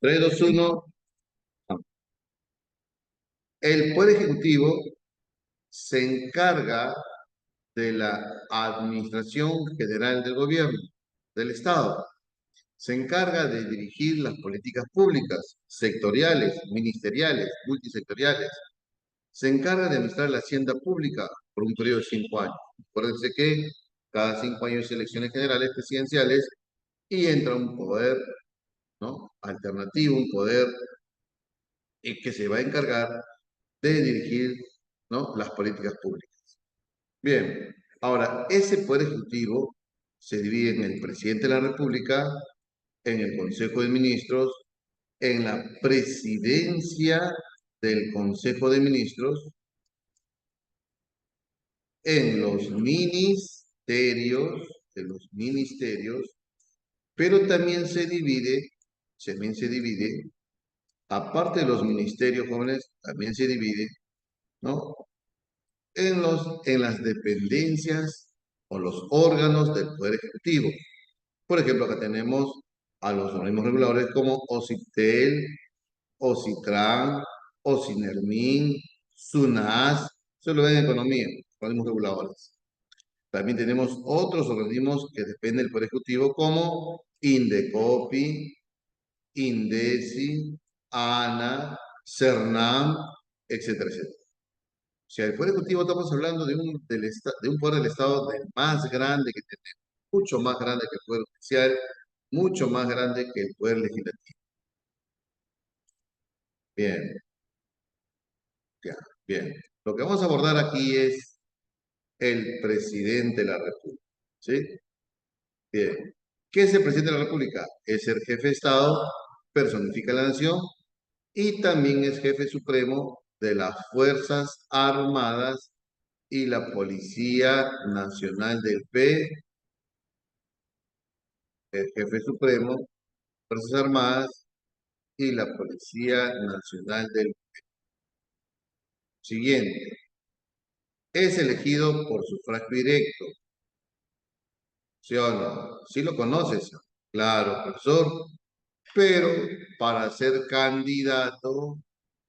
3, 2, 1. El Poder Ejecutivo se encarga de la administración general del gobierno, del Estado. Se encarga de dirigir las políticas públicas, sectoriales, ministeriales, multisectoriales. Se encarga de administrar la hacienda pública por un periodo de 5 años. Acuérdense que cada 5 años hay elecciones generales presidenciales y entra un poder, ¿no?, alternativo, un poder que se va a encargar de dirigir, ¿no?, las políticas públicas. Bien, ahora, ese poder ejecutivo se divide en el presidente de la República, en el Consejo de Ministros, en la presidencia del Consejo de Ministros, en los ministerios, pero también se divide, aparte de los ministerios jóvenes, también se divide, ¿no?, en las dependencias o los órganos del Poder Ejecutivo. Por ejemplo, acá tenemos a los organismos reguladores como OCIPTEL, OCITRAN, OCINERMIN, SUNAS, se lo ven en economía, organismos reguladores. También tenemos otros organismos que dependen del Poder Ejecutivo como INDECOPI, INDECI, ANA, CERNAM, etcétera, etcétera. O sea, el Poder Ejecutivo estamos hablando de un poder del Estado del más grande que tenemos, mucho más grande que el Poder Judicial, mucho más grande que el Poder Legislativo. Bien, ya, bien. Lo que vamos a abordar aquí es el presidente de la República. ¿Sí? Bien. ¿Qué es el presidente de la República? Es el jefe de Estado, personifica la nación y también es jefe supremo de las Fuerzas Armadas y la Policía Nacional del P, el jefe supremo, Fuerzas Armadas y la Policía Nacional del siguiente. Es elegido por sufragio directo. ¿Sí o no? ¿Sí lo conoces? Claro, profesor. Pero para ser candidato,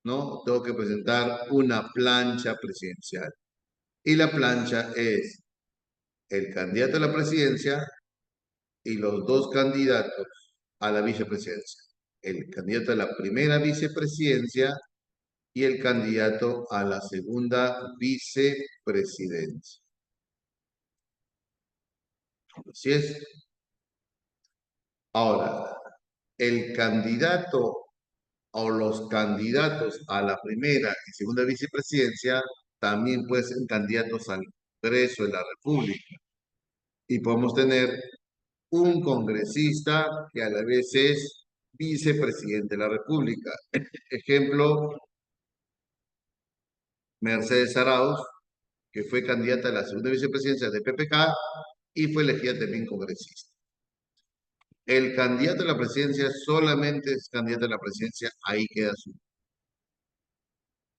¿no?, tengo que presentar una plancha presidencial. Y la plancha es el candidato a la presidencia y los dos candidatos a la vicepresidencia. El candidato a la primera vicepresidencia y el candidato a la segunda vicepresidencia. Así es. Ahora, el candidato o los candidatos a la primera y segunda vicepresidencia también pueden ser candidatos al Congreso de la República. Y podemos tener un congresista que a la vez es vicepresidente de la República. Ejemplo, Mercedes Arauz, que fue candidata a la segunda vicepresidencia de PPK y fue elegida también congresista. El candidato a la presidencia solamente es candidato a la presidencia, ahí queda su.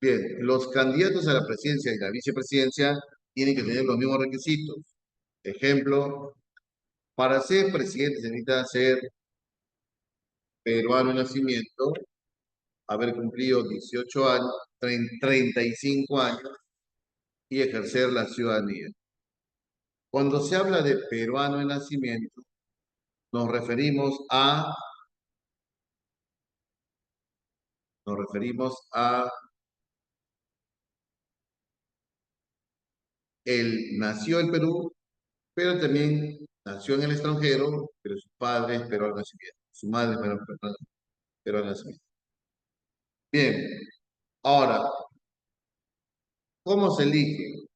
Bien, los candidatos a la presidencia y la vicepresidencia tienen que tener los mismos requisitos. Ejemplo, para ser presidente se necesita ser peruano de nacimiento, haber cumplido 18 años, 35 años y ejercer la ciudadanía. Cuando se habla de peruano de nacimiento, nos referimos a él nació en Perú, pero también nació en el extranjero, pero su padre es peruano de nacimiento, su madre es peruana de nacimiento. Bien, ahora, ¿cómo se elige?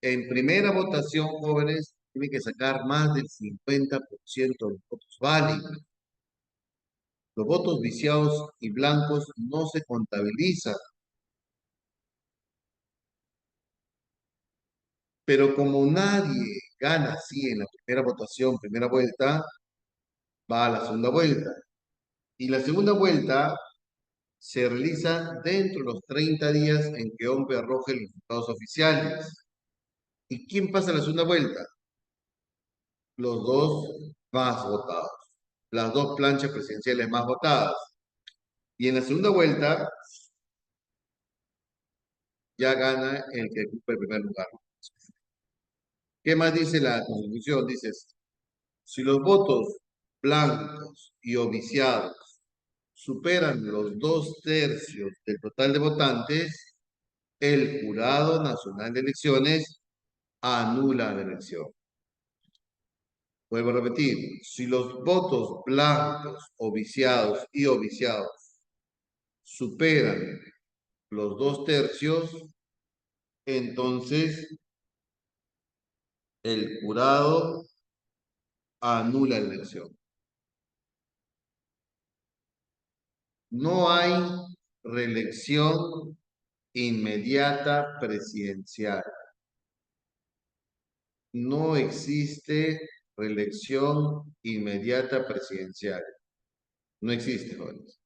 En primera votación, jóvenes, tienen que sacar más del 50% de los votos válidos. Los votos viciados y blancos no se contabilizan, pero como nadie gana así en la primera votación, primera vuelta, va a la segunda vuelta. Y la segunda vuelta se realiza dentro de los 30 días en que OMPE arroje los resultados oficiales. ¿Y quién pasa a la segunda vuelta? Los dos más votados, las dos planchas presidenciales más votadas. Y en la segunda vuelta ya gana el que ocupa el primer lugar. ¿Qué más dice la Constitución? Dice, si los votos blancos y o viciados superan los 2/3 del total de votantes, el Jurado Nacional de Elecciones anula la elección. Vuelvo a repetir, si los votos blancos o viciados superan los 2/3, entonces el jurado anula la elección. No hay reelección inmediata presidencial. No existe reelección inmediata presidencial. No existe, jóvenes.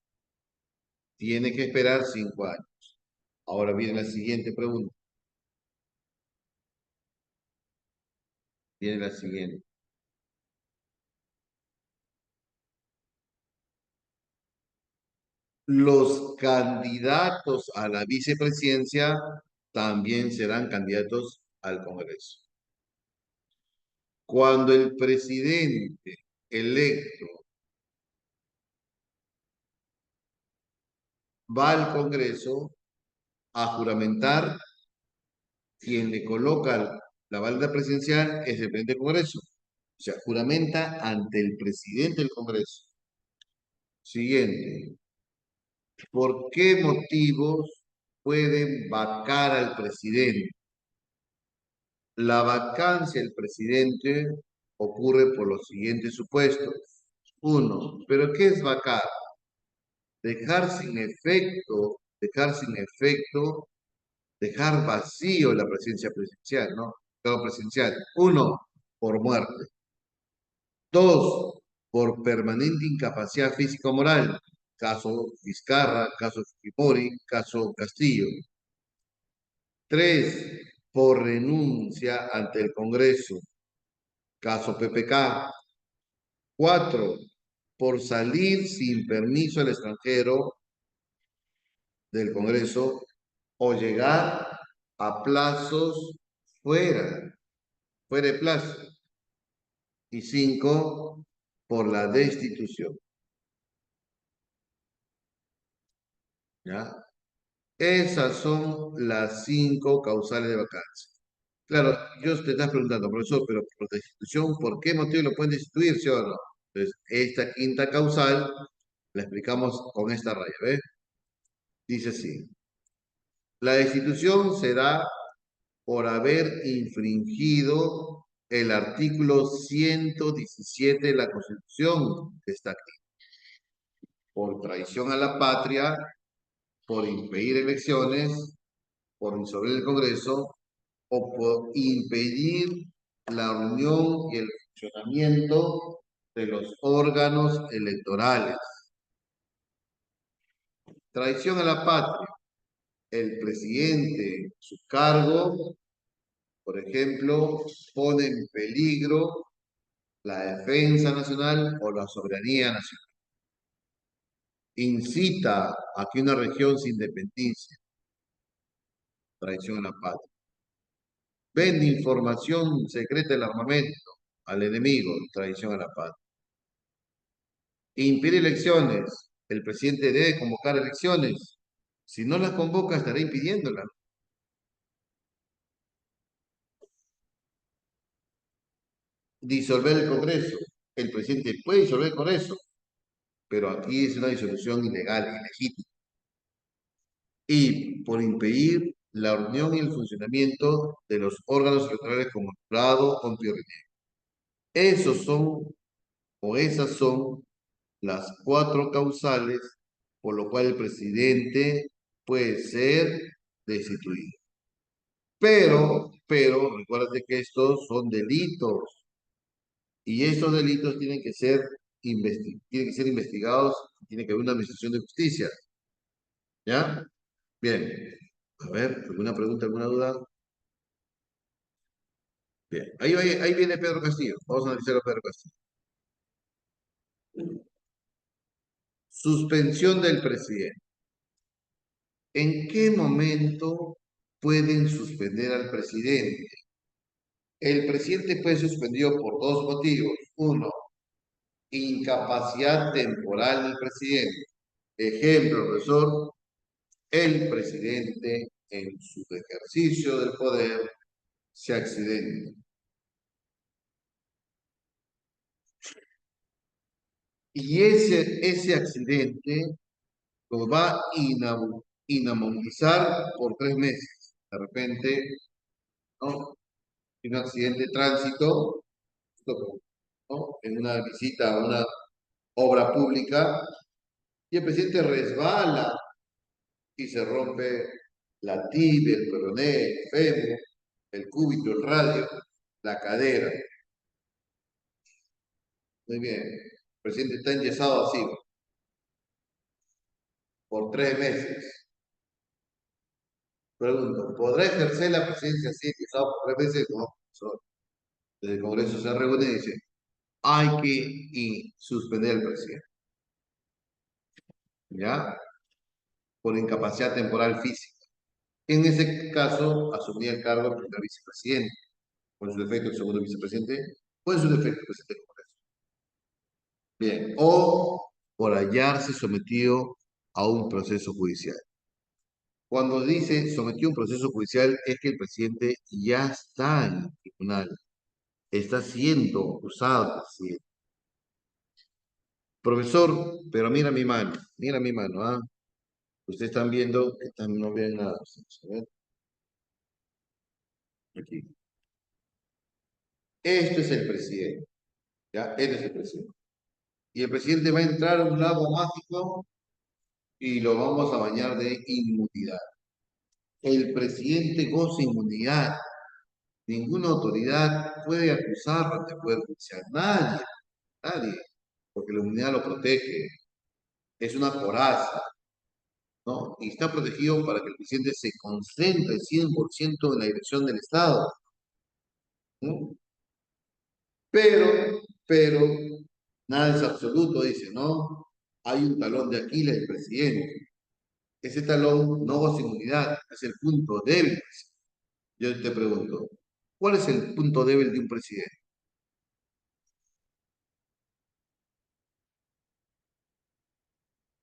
Tiene que esperar 5 años. Ahora viene la siguiente pregunta. Viene la siguiente. Los candidatos a la vicepresidencia también serán candidatos al Congreso. Cuando el presidente electo va al Congreso a juramentar, quien le coloca la balda presidencial es el presidente del Congreso. O sea, juramenta ante el presidente del Congreso. Siguiente. ¿Por qué motivos pueden vacar al presidente? La vacancia del presidente ocurre por los siguientes supuestos. Uno, ¿pero qué es vacar? Dejar vacío la presidencia presidencial, ¿no? Cargo presidencial. Uno, por muerte. Dos, por permanente incapacidad física o moral. Caso Vizcarra, caso Fujimori, caso Castillo. Tres, por renuncia ante el Congreso. Caso PPK. Cuatro, por salir sin permiso al extranjero del Congreso o llegar a plazos fuera de plazo. Y cinco, por la destitución. ¿Ya? Esas son las 5 causales de vacancia. Claro, yo te estás preguntando, profesor, pero por destitución, ¿por qué motivo lo pueden destituir, sí o no? Entonces, esta quinta causal la explicamos con esta raya, ¿ves? Dice así, la destitución se da por haber infringido el artículo 117 de la Constitución, que está aquí, por traición a la patria, por impedir elecciones, por disolver el Congreso o por impedir la unión y el funcionamiento de los órganos electorales. Traición a la patria. El presidente, su cargo, por ejemplo, pone en peligro la defensa nacional o la soberanía nacional. Incita a que una región se independice. Traición a la patria. Vende información secreta del armamento al enemigo. Traición a la patria. Impide elecciones. El presidente debe convocar elecciones. Si no las convoca, estará impidiéndolas. Disolver el Congreso. El presidente puede disolver el Congreso, pero aquí es una disolución ilegal, ilegítima. Y por impedir la unión y el funcionamiento de los órganos electorales como el jurado o Esos son, o esas son, las 4 causales por lo cual el presidente puede ser destituido. Pero, recuérdate que estos son delitos y estos delitos tienen que ser investigados, tiene que haber una administración de justicia. ¿Ya? Bien. A ver, ¿alguna pregunta, alguna duda? Bien. Ahí viene Pedro Castillo. Vamos a analizar a Pedro Castillo. Suspensión del presidente. ¿En qué momento pueden suspender al presidente? El presidente fue suspendido por dos motivos. Uno, incapacidad temporal del presidente. Ejemplo, profesor, el presidente en su ejercicio del poder se accidenta. Y ese accidente lo va a inamovilizar por 3 meses. De repente, ¿no? Un accidente de tránsito, ¿no? En una visita a una obra pública, y el presidente resbala y se rompe la tibia, el peroné, el fémur, el cúbito, el radio, la cadera. Muy bien. El presidente está enyesado así por 3 meses. Pregunto, ¿podrá ejercer la presidencia así, enyesado por 3 meses? No, profesor. El Congreso se reúne y dice, hay que suspender al presidente, ¿ya? Por incapacidad temporal física. En ese caso, asumía el cargo de primer vicepresidente, por su defecto el segundo vicepresidente, o en su defecto el presidente del Congreso. Bien, o por hallarse sometido a un proceso judicial. Cuando dice sometido a un proceso judicial es que el presidente ya está en el tribunal, está siendo acusado. Sí. Profesor, pero mira mi mano, ¿ah? Ustedes están viendo que no ven nada. ¿Sí? ¿Ven? Aquí. Este es el presidente, ¿ya? Este es el presidente. Y el presidente va a entrar a un lago mágico y lo vamos a bañar de inmunidad. El presidente goza inmunidad. Ninguna autoridad puede acusarlo de poder judicial. Nadie, nadie, porque la inmunidad lo protege. Es una coraza, ¿no? Y está protegido para que el presidente se concentre 100% en la dirección del Estado, ¿no? Pero, nada es absoluto, dice, ¿no? Hay un talón de Aquiles del presidente. Ese talón no goza inmunidad, es el punto débil. Yo te pregunto, ¿cuál es el punto débil de un presidente?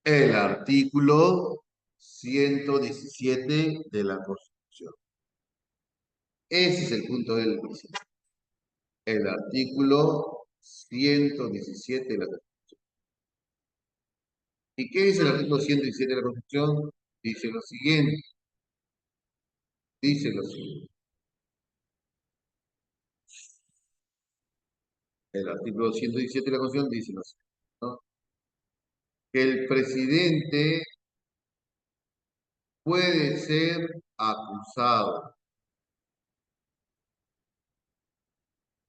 El artículo 117 de la Constitución. Ese es el punto débil del presidente. El artículo 117 de la Constitución. ¿Y qué dice el artículo 117 de la Constitución? Dice lo siguiente, dice lo siguiente. El artículo 117 de la Constitución dice lo siguiente, ¿no? Que el presidente puede ser acusado,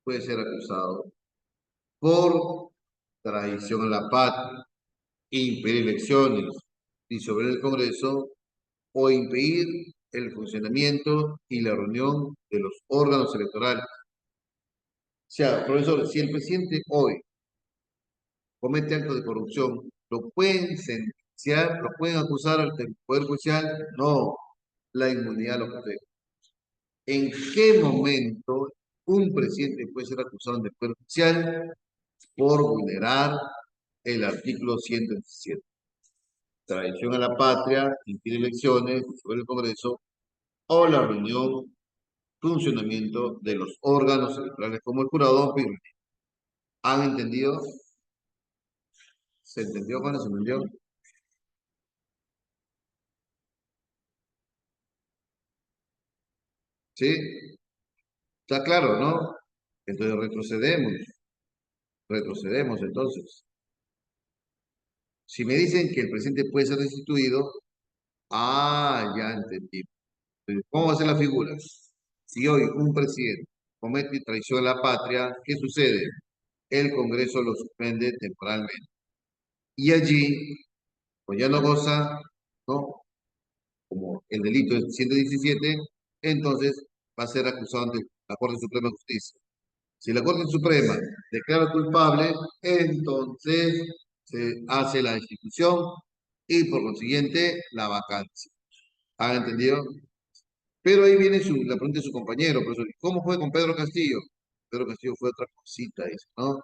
puede ser acusado por traición a la patria, impedir elecciones, disolver el Congreso o impedir el funcionamiento y la reunión de los órganos electorales. O sea, profesor, si el presidente hoy comete actos de corrupción, ¿lo pueden sentenciar, lo pueden acusar al Poder Judicial? No, la inmunidad lo protege. ¿En qué momento un presidente puede ser acusado ante el Poder Judicial por vulnerar el artículo 117? Traición a la patria, impedir elecciones sobre el Congreso o la reunión, funcionamiento de los órganos electorales como el jurado. ¿Han entendido? ¿Se entendió, Juan? ¿Se entendió? ¿Sí? Está claro, ¿no? Entonces retrocedemos entonces. Si me dicen que el presidente puede ser destituido, ya entendí. Entonces, ¿cómo va a ser la figura? Si hoy un presidente comete traición a la patria, ¿qué sucede? El Congreso lo suspende temporalmente. Y allí, pues ya no goza, ¿no? Como el delito es 117, entonces va a ser acusado ante la Corte Suprema de Justicia. Si la Corte Suprema declara culpable, entonces se hace la destitución y por consiguiente la vacancia. ¿Han entendido? Pero ahí viene la pregunta de su compañero, profesor. ¿Cómo fue con Pedro Castillo? Pedro Castillo fue otra cosita, dice, ¿no?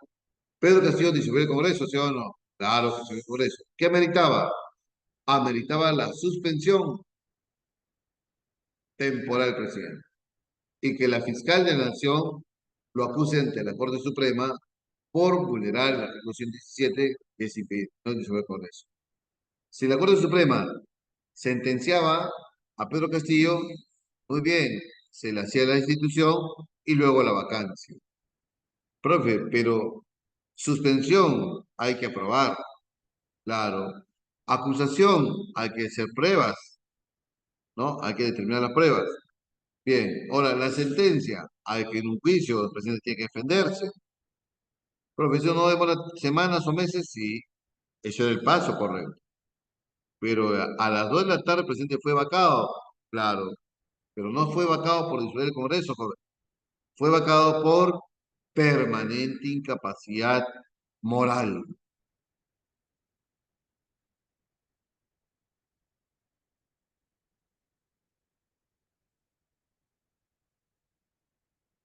Pedro Castillo disolvió el Congreso, ¿sí o no? Claro que disolvió el Congreso. ¿Qué ameritaba? Ameritaba la suspensión temporal del presidente y que la fiscal de la Nación lo acuse ante la Corte Suprema por vulnerar el artículo 117 que es impedir no disolver el Congreso. Si la Corte Suprema sentenciaba a Pedro Castillo, muy bien, se le hacía la institución y luego la vacancia. Profe, pero suspensión hay que aprobar, claro. Acusación hay que hacer pruebas, ¿no? Hay que determinar las pruebas. Bien, ahora la sentencia, hay que en un juicio el presidente tiene que defenderse. Profe, eso no demora semanas o meses, sí, eso era el paso correcto. Pero a las 2 de la tarde el presidente fue vacado, claro, pero no fue vacado por disolver el Congreso, joven. Fue vacado por permanente incapacidad moral.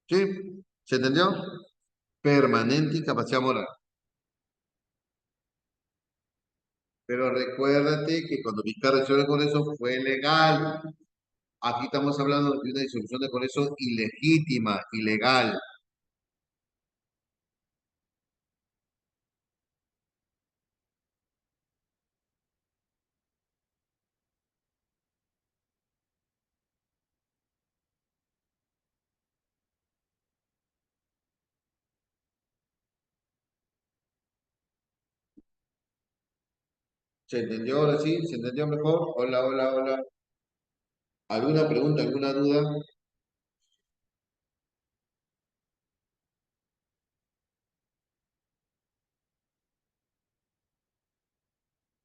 ¿Sí? ¿Se entendió? Permanente incapacidad moral. Pero recuérdate que cuando Vizcarra disolvió el Congreso fue legal. Aquí estamos hablando de una disolución de Congreso ilegítima, ilegal. ¿Se entendió ahora sí? ¿Se entendió mejor? Hola, hola, hola. ¿Alguna pregunta, alguna duda?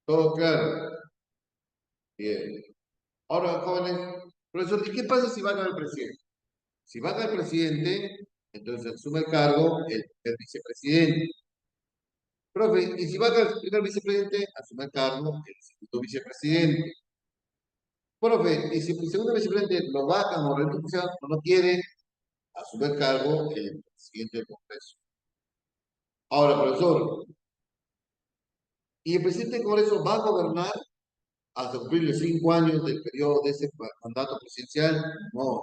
¿Todo claro? Bien. Ahora, jóvenes, profesor, ¿y qué pasa si va a el presidente? Si va el presidente, entonces asume el cargo el vicepresidente. Profe, y si va el primer vicepresidente, asume el cargo el segundo vicepresidente. Profe, y si el segundo vicepresidente lo vacan o renuncia o no quiere, asume el cargo el presidente del Congreso. Ahora, profesor, ¿y el presidente del Congreso va a gobernar hasta cumplir los 5 años del periodo de ese mandato presidencial? No.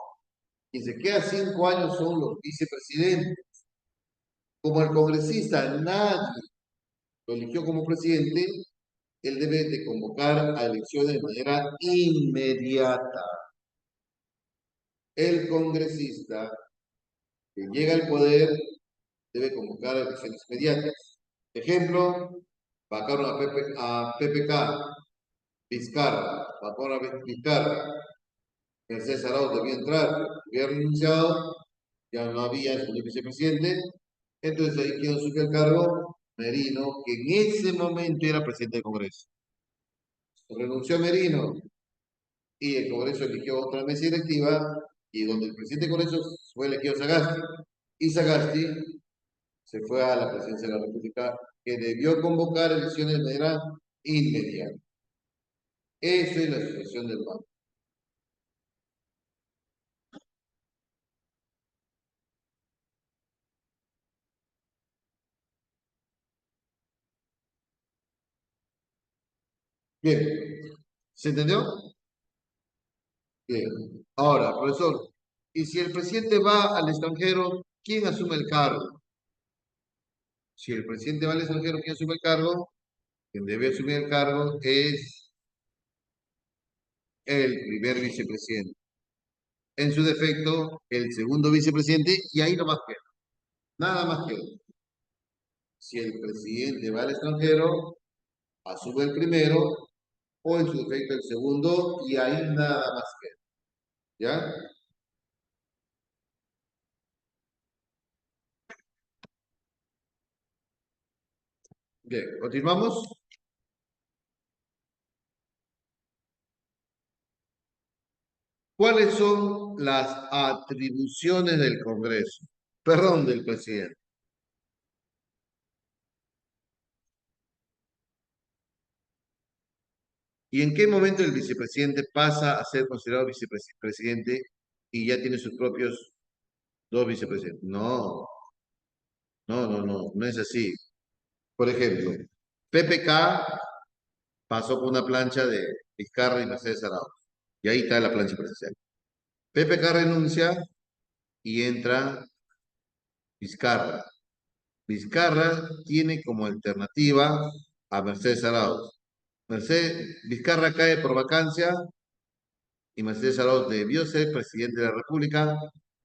Quien se queda 5 años son los vicepresidentes. Como el congresista nadie lo eligió como presidente, él debe de convocar a elecciones de manera inmediata. El congresista que llega al poder debe convocar a elecciones inmediatas. Ejemplo, vacaron a PPK, Vizcarra, vacaron a Vizcarra, Mercedes Arauz debía entrar, había renunciado, ya no había segundo vicepresidente, entonces ahí quien asumió el cargo, Merino, que en ese momento era presidente del Congreso. Renunció Merino y el Congreso eligió otra mesa directiva y donde el presidente del Congreso fue elegido Sagasti. Y Sagasti se fue a la presidencia de la República que debió convocar elecciones de manera inmediata. Eso es la situación del banco. Bien, ¿se entendió? Bien. Ahora, profesor, y si el presidente va al extranjero, ¿quién asume el cargo? Si el presidente va al extranjero, ¿quién asume el cargo? Quien debe asumir el cargo es el primer vicepresidente. En su defecto, el segundo vicepresidente, y ahí no más queda. Nada más queda. Si el presidente va al extranjero, asume el primero, o en su defecto el segundo, y ahí nada más queda. ¿Ya? Bien, continuamos. ¿Cuáles son las atribuciones del Congreso? Perdón, del presidente. ¿Y en qué momento el vicepresidente pasa a ser considerado vicepresidente y ya tiene sus propios dos vicepresidentes? No, no es así. Por ejemplo, PPK pasó por una plancha de Vizcarra y Mercedes Arauz. Y ahí está la plancha presidencial. PPK renuncia y entra Vizcarra. Vizcarra tiene como alternativa a Mercedes Arauz. Vizcarra cae por vacancia y Mercedes Arauz debió ser presidente de la República,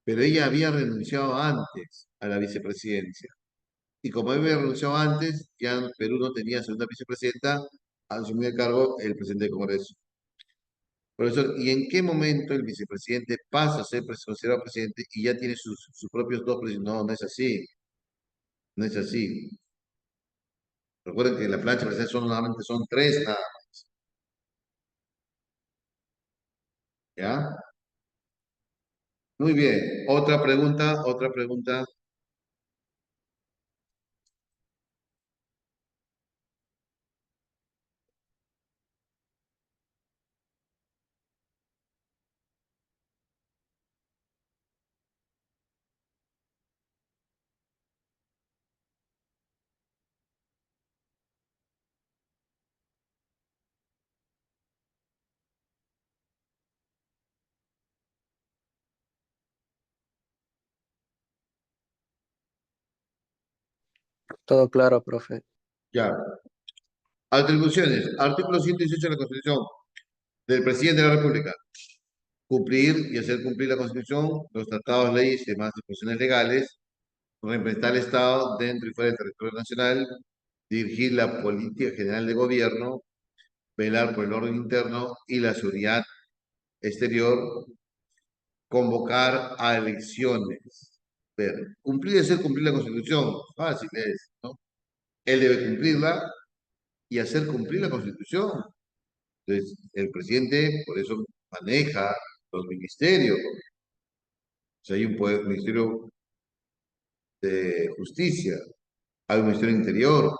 pero ella había renunciado antes a la vicepresidencia. Y como había renunciado antes, ya Perú no tenía segunda vicepresidenta, asumió el cargo el presidente del Congreso. Profesor, ¿y en qué momento el vicepresidente pasa a ser considerado presidente y ya tiene sus propios dos presidentes? No, no es así, no es así. Recuerden que la plancha presidencial solamente son tres, nada, ¿ya? Muy bien. Otra pregunta, otra pregunta. Todo claro, profe. Ya. Atribuciones. Artículo 118 de la Constitución del presidente de la República. Cumplir y hacer cumplir la Constitución, los tratados, leyes y demás disposiciones legales, representar al Estado dentro y fuera del territorio nacional, dirigir la política general de gobierno, velar por el orden interno y la seguridad exterior, convocar a elecciones. Ver, cumplir y hacer cumplir la Constitución, fácil es, ¿no? Él debe cumplirla y hacer cumplir la Constitución. Entonces, el presidente por eso maneja los ministerios. O sea, hay un ministerio de justicia, hay un ministerio de interior,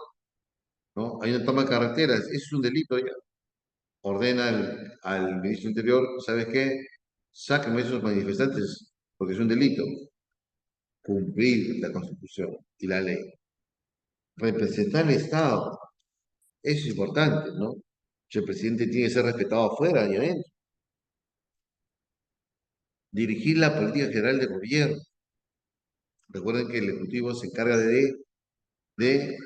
¿no? Hay una toma de carreteras, eso es un delito ya. Ordena al ministro del Interior, ¿sabes qué? Sáquenme a esos manifestantes porque es un delito. Cumplir la Constitución y la ley. Representar al Estado, eso es importante, ¿no? El presidente tiene que ser respetado afuera y adentro. Dirigir la política general de gobierno. Recuerden que el Ejecutivo se encarga de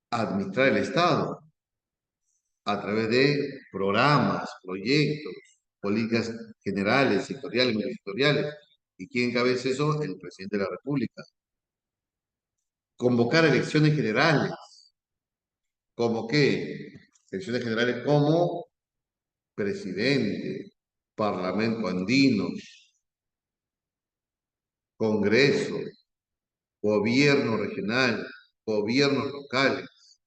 administrar el Estado a través de programas, proyectos, políticas generales, sectoriales, multisectoriales. ¿Y quién encabeza eso? El presidente de la República. Convocar elecciones generales. ¿Cómo qué? Elecciones generales como presidente, parlamento andino, congreso, gobierno regional, gobiernos locales.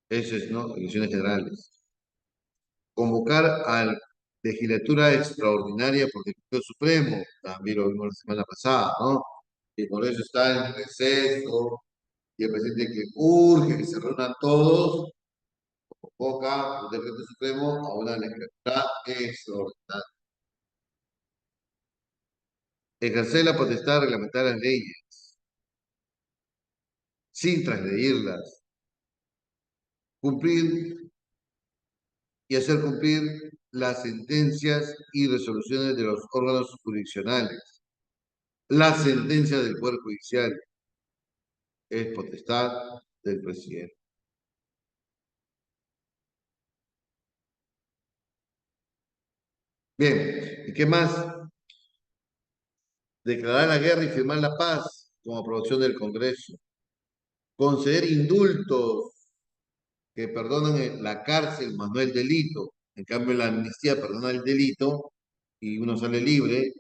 Eso es, ¿no? Elecciones generales. Convocar a legislatura extraordinaria por decreto supremo, también lo vimos la semana pasada, ¿no? Y por eso está en receso, y el presidente que urge que se reúnan todos, convoca por decreto supremo a una legislatura extraordinaria. Ejercer la potestad de reglamentar las leyes, sin transgredirlas, cumplir y hacer cumplir las sentencias y resoluciones de los órganos jurisdiccionales. La sentencia del Poder Judicial es potestad del presidente. Bien, ¿y qué más? Declarar la guerra y firmar la paz como aprobación del Congreso. Conceder indultos que perdonan la cárcel más no el delito. En cambio, la amnistía perdona el delito y uno sale libre.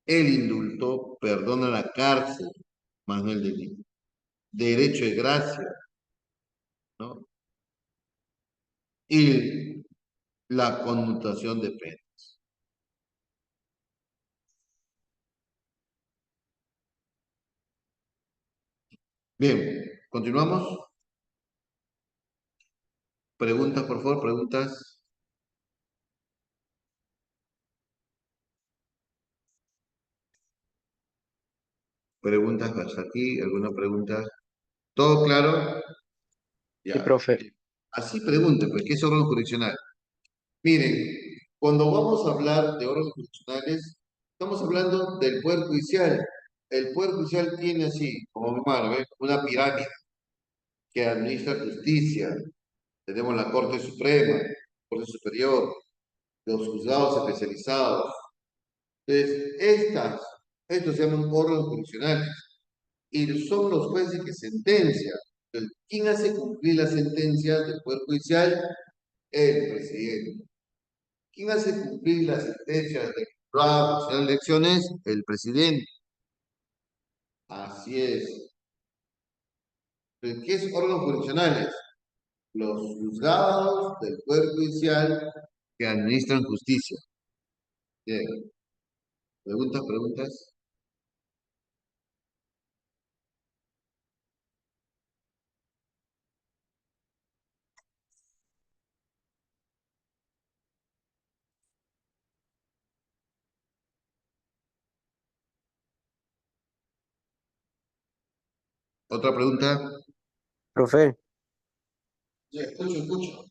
El indulto perdona la cárcel más no el delito. Derecho de gracia, ¿no? Y la conmutación de pena. Bien, continuamos. Preguntas, por favor, preguntas. Preguntas hasta aquí, ¿alguna pregunta? ¿Todo claro? Sí, Ya. profe. Así pregunten, pues, ¿qué es órgano jurisdiccional? Miren, cuando vamos a hablar de órganos jurisdiccionales, estamos hablando del Poder Judicial. El Poder Judicial tiene así, como hermano, ¿ves? Una pirámide que administra justicia. Tenemos la Corte Suprema, Corte Superior, los juzgados especializados. Entonces, estos se llaman órganos jurisdiccionales y son los jueces que sentencian. Entonces, ¿quién hace cumplir las sentencias del Poder Judicial? El presidente. ¿Quién hace cumplir las sentencias del Tribunal Nacional de Elecciones? El presidente. Así es. Entonces, ¿qué es órganos jurisdiccionales? Los juzgados del Poder Judicial que administran justicia. Bien. ¿Preguntas, preguntas? ¿Otra pregunta? Profe, Sí, escucho,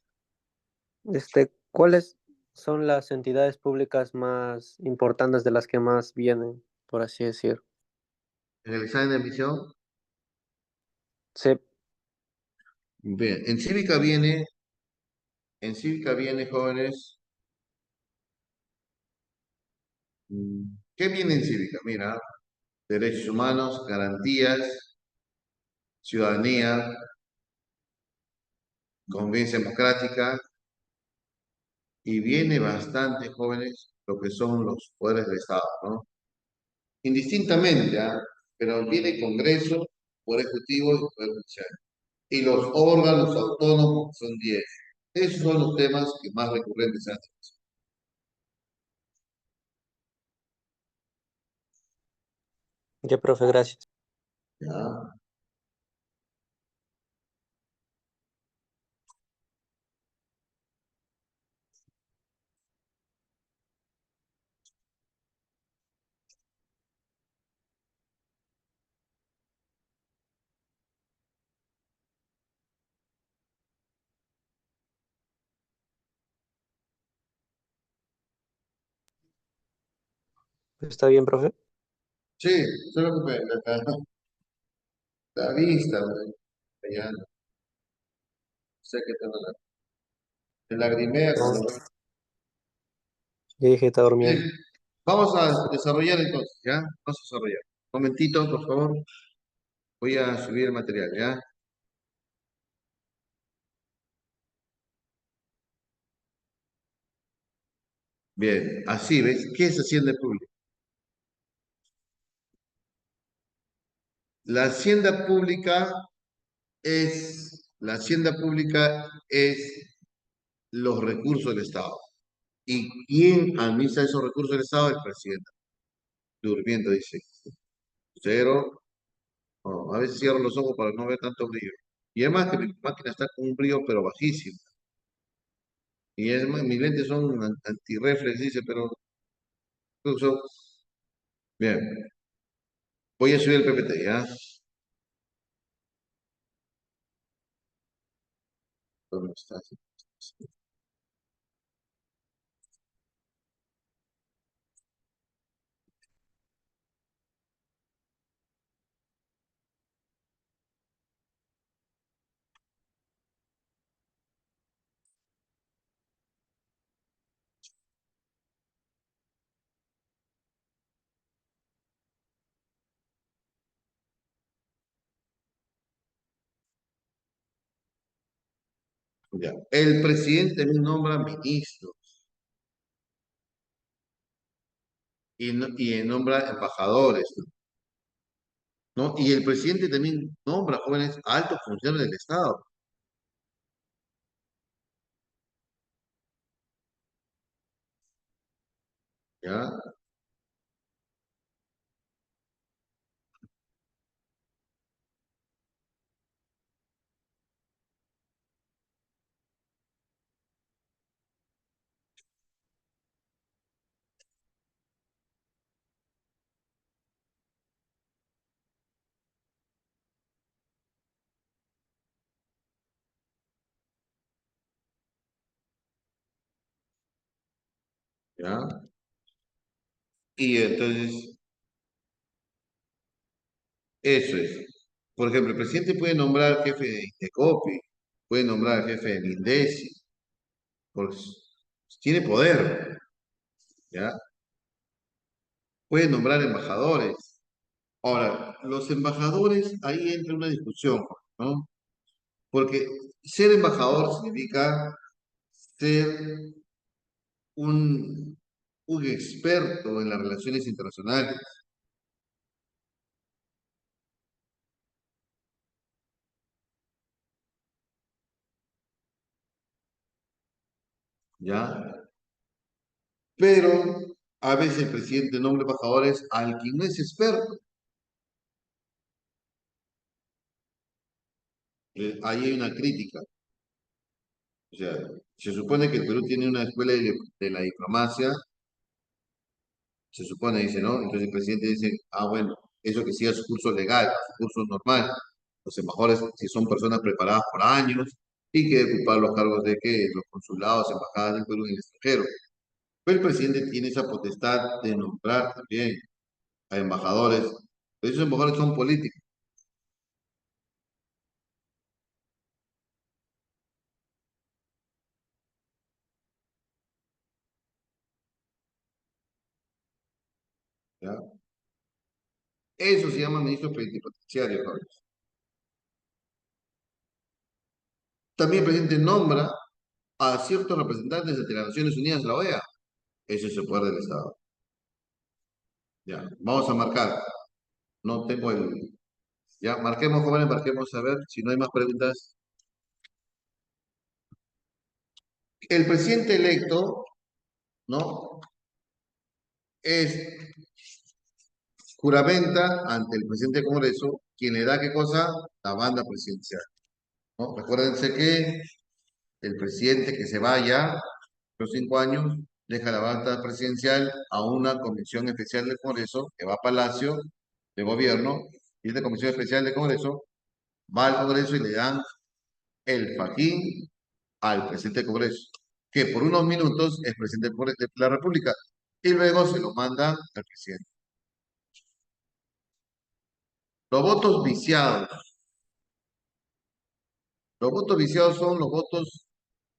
escucho. ¿cuáles son las entidades públicas más importantes de las que más vienen, por así decir? En el examen de admisión, Sí, bien, en cívica viene, jóvenes, ¿qué viene en cívica? Mira, derechos humanos, garantías, ciudadanía, convivencia democrática, y viene bastante, jóvenes, lo que son los poderes del Estado, ¿no? Indistintamente, ¿ah? Pero viene Congreso, Poder Ejecutivo y Poder Judicial. Y los órganos autónomos son 10. Esos son los temas que más recurrentes hacen. ya, profe, gracias. ¿Ya? ¿Está bien, profe? Sí, solo que la vista, güey. Ya, sé que te lagrimea No, cuando... ya dije, está Bien, durmiendo. vamos a desarrollar entonces, ¿ya? Vamos a desarrollar. Un momentito, por favor. Voy a subir el material, ¿ya? Bien, así, ¿ves? ¿Qué es hacienda pública? La hacienda pública es los recursos del Estado. ¿Y quién administra esos recursos del Estado? El presidente. Durmiendo, dice. Cero. No, a veces cierro los ojos para no ver tanto brillo. Y además que mi máquina está con un brillo, pero bajísimo. Y es más, mis lentes son antirreflex, dice, pero incluso, bien, voy a subir el PPT, ¿ya? ¿Dónde está? Ya. El presidente también nombra ministros y nombra embajadores, ¿no? Y el presidente también nombra jóvenes altos funcionarios del Estado, ¿ya? ¿ya? Y entonces, eso es. Por ejemplo, el presidente puede nombrar jefe de Indecopi, puede nombrar jefe de Mindesi, porque tiene poder, ¿ya? Puede nombrar embajadores. Ahora, los embajadores, ahí entra una discusión, ¿no? Porque ser embajador significa ser un, un experto en las relaciones internacionales, ¿ya? Pero a veces el presidente nombra embajadores al quien no es experto. Ahí hay una crítica. O sea, se supone que el Perú tiene una escuela de la diplomacia, se supone, dice, ¿no? Entonces el presidente dice, ah, bueno, eso que siga su curso legal, su curso normal. Los embajadores, si son personas preparadas por años y que ocupar los cargos de que los consulados, embajadas del Perú en el extranjero. Pero el presidente tiene esa potestad de nombrar también a embajadores. Pero esos embajadores son políticos, ¿ya? Eso se llama ministro plenipotenciario, ¿no? También el presidente nombra a ciertos representantes de las Naciones Unidas de la OEA. Ese es el poder del Estado. Ya, vamos a marcar. No tengo el. Ya, marquemos, jóvenes, marquemos a ver si no hay más preguntas. El presidente electo, ¿no? Es juramenta ante el presidente del Congreso, quien le da qué cosa, la banda presidencial, ¿no? Recuérdense que el presidente que se vaya los 5 años deja la banda presidencial a una comisión especial del Congreso que va a Palacio de Gobierno y esta comisión especial del Congreso va al Congreso y le dan el fajín al presidente del Congreso, que por unos minutos es presidente de la República y luego se lo manda al presidente. Los votos viciados. Los votos viciados son los votos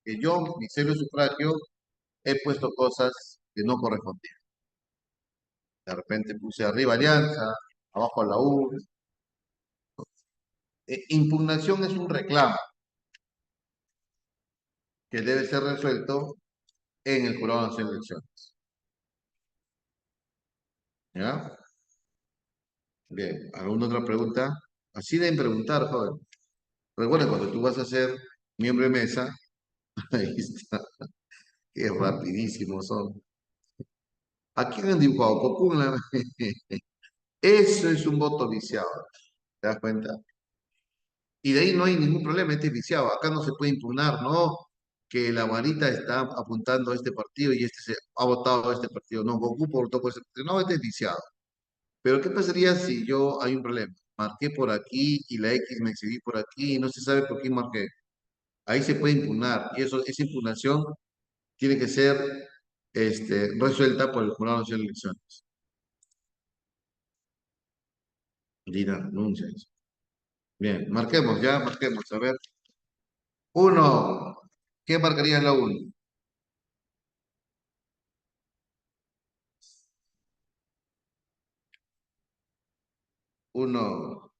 que yo, mi cero sufragio, he puesto cosas que no correspondían. De repente puse arriba Alianza, abajo a la U. Impugnación es un reclamo que debe ser resuelto en el Jurado Nacional de Elecciones. ¿Ya? Bien, ¿alguna otra pregunta? Así deben preguntar, joven. Recuerda, cuando tú vas a ser miembro de mesa, ahí está, qué rapidísimos son. Aquí han dibujado Copula. Eso es un voto viciado, ¿te das cuenta? Y de ahí no hay ningún problema, este es viciado. Acá no se puede impugnar, ¿no? Que la varita está apuntando a este partido y este se ha votado a este partido. No, Goku votó por este partido. No, este es viciado. Pero ¿qué pasaría si yo hay un problema? Marqué por aquí y la X me excedí por aquí y no se sabe por qué marqué. Ahí se puede impugnar y eso, esa impugnación tiene que ser resuelta por el Jurado Nacional de Elecciones. Lina renuncia. Bien, marquemos ya, marquemos. A ver. Uno. ¿Qué marcaría en la uno? Uno.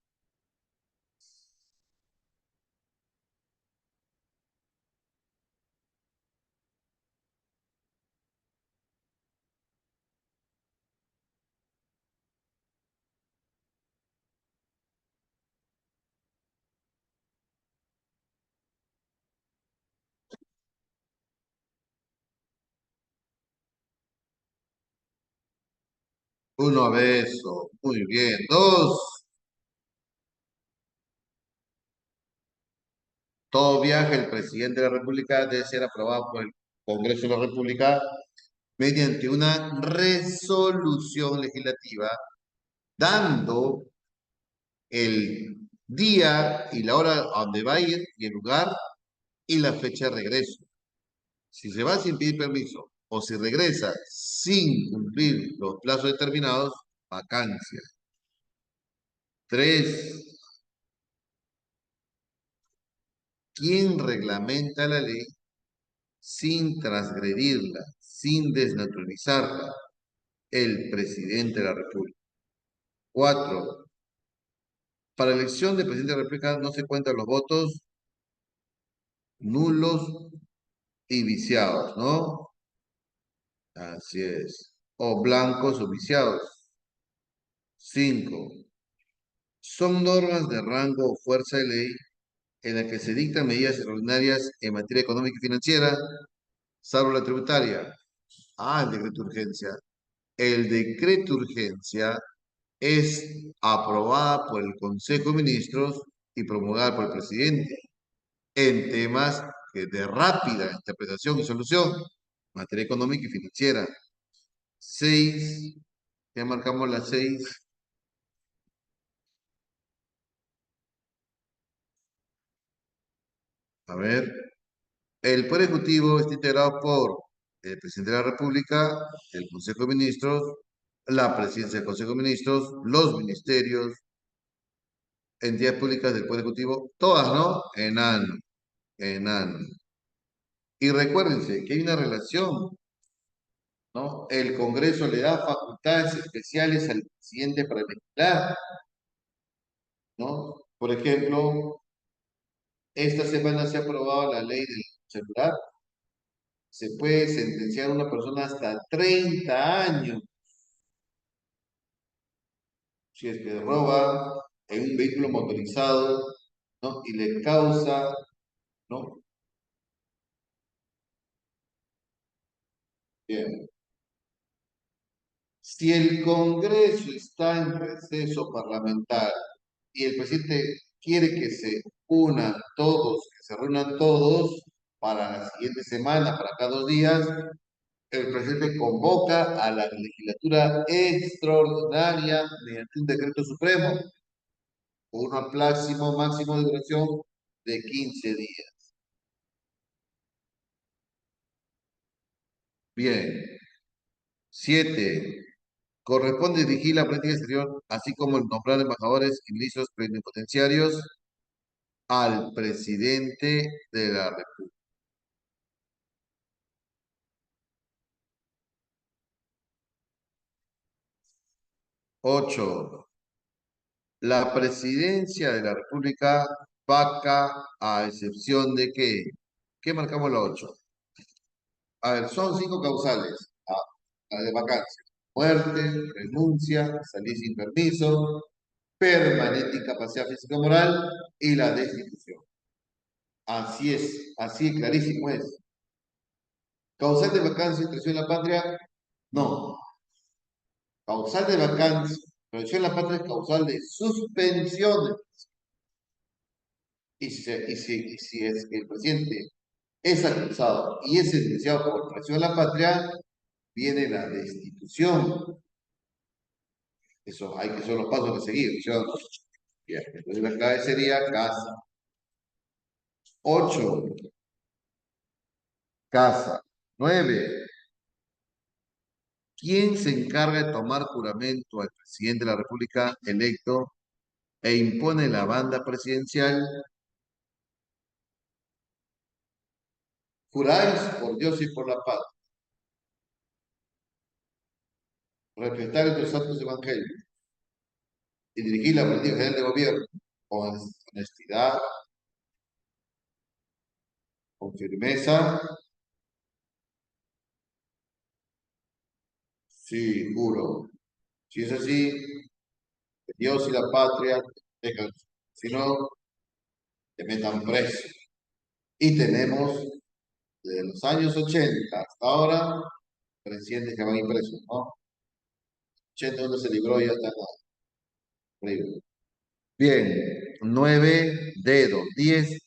Uno, beso. Muy bien. Dos. Todo viaje el presidente de la República debe ser aprobado por el Congreso de la República mediante una resolución legislativa, dando el día y la hora a donde va a ir y el lugar y la fecha de regreso. Si se va sin pedir permiso o si regresa sin cumplir los plazos determinados, vacancia. 3. ¿Quién reglamenta la ley sin transgredirla, sin desnaturalizarla? El presidente de la República. 4. Para elección de presidente de la República no se cuentan los votos nulos y viciados, ¿no? Así es. O blancos o viciados. 5. Son normas de rango o fuerza de ley en la que se dictan medidas extraordinarias en materia económica y financiera, salvo la tributaria. El decreto de urgencia. El decreto de urgencia es aprobada por el Consejo de Ministros y promulgada por el presidente en temas de rápida interpretación y solución, materia económica y financiera. 6. Ya marcamos las 6. A ver. El Poder Ejecutivo está integrado por el Presidente de la República, el Consejo de Ministros, la Presidencia del Consejo de Ministros, los ministerios, entidades públicas del Poder Ejecutivo, todas, ¿no? Enano, enano. Y recuérdense que hay una relación, ¿no? El Congreso le da facultades especiales al presidente para legislar, ¿no? Por ejemplo, esta semana se ha aprobado la ley del celular. Se puede sentenciar a una persona hasta 30 años si es que roba en un vehículo motorizado, ¿no? Y le causa, ¿no? Bien. Si el Congreso está en receso parlamentario y el presidente quiere que se unan todos, que se reúnan todos para la siguiente semana, para cada 2 días, el presidente convoca a la legislatura extraordinaria mediante un decreto supremo con un máximo de duración de 15 días. Bien. 7. Corresponde dirigir la política exterior, así como el nombrar embajadores y ministros plenipotenciarios al presidente de la República. 8. La presidencia de la República vaca a excepción de que, ¿qué marcamos la 8? A ver, son 5 causales. La de vacancia: muerte, renuncia, salir sin permiso, permanente incapacidad física o moral y la destitución. Así es clarísimo es. ¿Causal de vacancia y traición a la patria? No. Causal de vacancia, traición a la patria es causal de suspensión. Y si es que el presidente es acusado y es sentenciado por traición a la patria, viene la destitución. Eso hay que son los pasos que seguir, ¿sí o no? Bien, entonces la clave sería casa. 8. Casa. 9. ¿Quién se encarga de tomar juramento al presidente de la República electo e impone la banda presidencial? Juráis por Dios y por la paz, respetar estos santos evangelios y dirigir la política general de gobierno con honestidad, con firmeza. Sí, juro. Si es así, que Dios y la patria te tengan. Si no, te metan preso. Y tenemos, desde los años 80 hasta ahora, presidentes que van impresos, ¿no? 80 donde se libró y ya está libre. Bien, 9 dedos, 10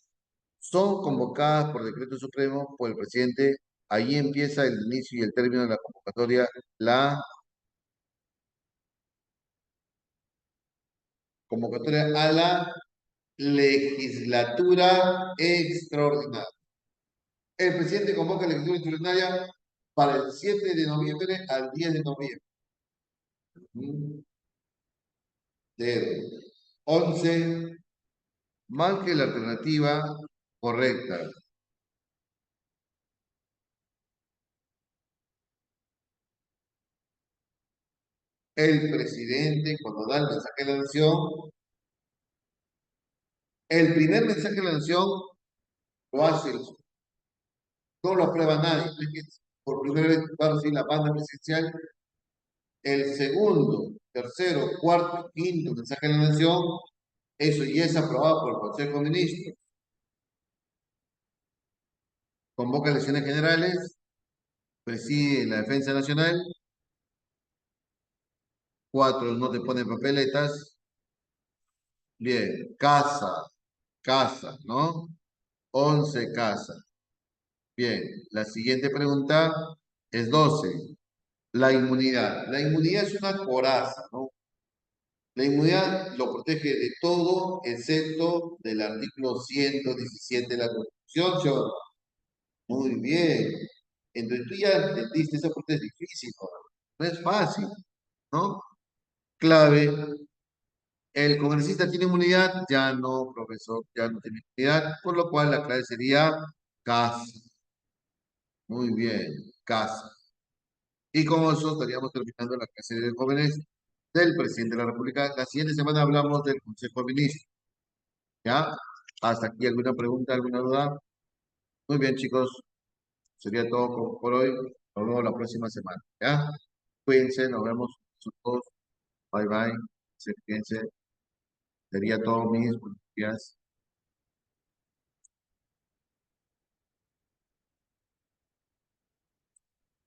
son convocadas por decreto supremo por el presidente. Ahí empieza el inicio y el término de la convocatoria, la convocatoria a la legislatura extraordinaria. El presidente convoca a la legislatura extraordinaria para el 7 de noviembre al 10 de noviembre. Dedo. 11. Marque la alternativa correcta. El presidente, cuando da el mensaje de la nación, el primer mensaje de la nación lo hace, no lo aprueba nadie. Por primera vez va a recibir la banda presidencial. El segundo, tercero, cuarto, quinto mensaje de la nación, eso ya es aprobado por el Consejo de Ministros. Convoca elecciones generales, preside la defensa nacional. 4, no te ponen papeletas. Bien, casa, ¿no? 11 casa. Bien, la siguiente pregunta es 12. La inmunidad. La inmunidad es una coraza, ¿no? La inmunidad lo protege de todo, excepto del artículo 117 de la Constitución, ¿sí o no? Muy bien. Entonces tú ya entendiste, esa parte es difícil, ¿no? No es fácil, ¿no? Clave, el congresista tiene inmunidad, ya no, profesor, ya no tiene inmunidad, por lo cual la clave sería casa. Muy bien, casa. Y con eso estaríamos terminando la clase de jóvenes del presidente de la República. La siguiente semana hablamos del Consejo de Ministros. ¿Ya? Hasta aquí, ¿alguna pregunta, alguna duda? Muy bien, chicos. Sería todo por hoy. Nos vemos la próxima semana. ¿Ya? Cuídense, nos vemos todos. Bye bye. Se Sería todo, mis buenos días.